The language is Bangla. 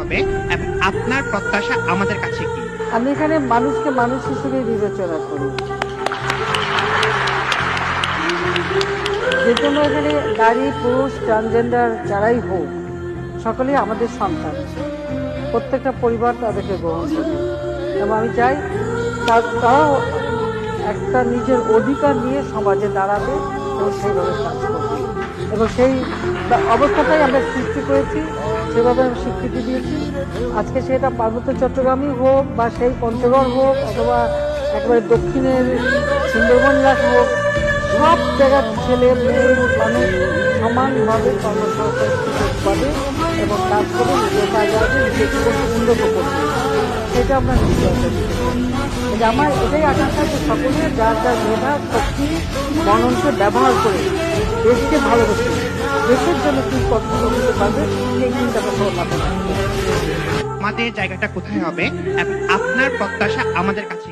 হবে এবং আপনার প্রত্যাশা আমাদের কাছে কি? আমি এখানে মানুষকে মানুষ হিসেবে বিবেচনা করি। যে কোনো এখানে নারী পুরুষ ট্রান্সজেন্ডার যারাই হোক সকলেই আমাদের সন্তান। প্রত্যেকটা পরিবার তাদেরকে গ্রহণ করে এবং আমি চাই তারাও একটা নিজের অধিকার নিয়ে সমাজে দাঁড়াবে এবং সেইভাবে কাজ করবে এবং সেই অবস্থাটাই আমরা সৃষ্টি করেছি, সেভাবে আমি স্বীকৃতি দিয়েছি। আজকে সেটা পার্বত্য চট্টগ্রামই হোক বা সেই পঞ্চগড় হোক অথবা একেবারে দক্ষিণের সুন্দরবন এলাকা হোক, সব জায়গার ছেলে মেয়ে মানুষ সমানভাবে কর্মসংস্থান সুযোগ পাবে এবং কাজ করে নিজের কাজে আসবে, নিজের জীবনকে উন্নত করবে। সেটা আমরা নিশ্চয় আমার এটাই আকাঙ্ক্ষা যে সকলে যার যার মেধা শক্তি মননকে ব্যবহার করে দেশকে ভালোবেসে দেশের জন্য কি কর্তব্য করতে পারবে সেই চিন্তাটা সবার মাথায় রাখবে। আমাদের জায়গাটা কোথায় হবে এবং আপনার প্রত্যাশা আমাদের কাছে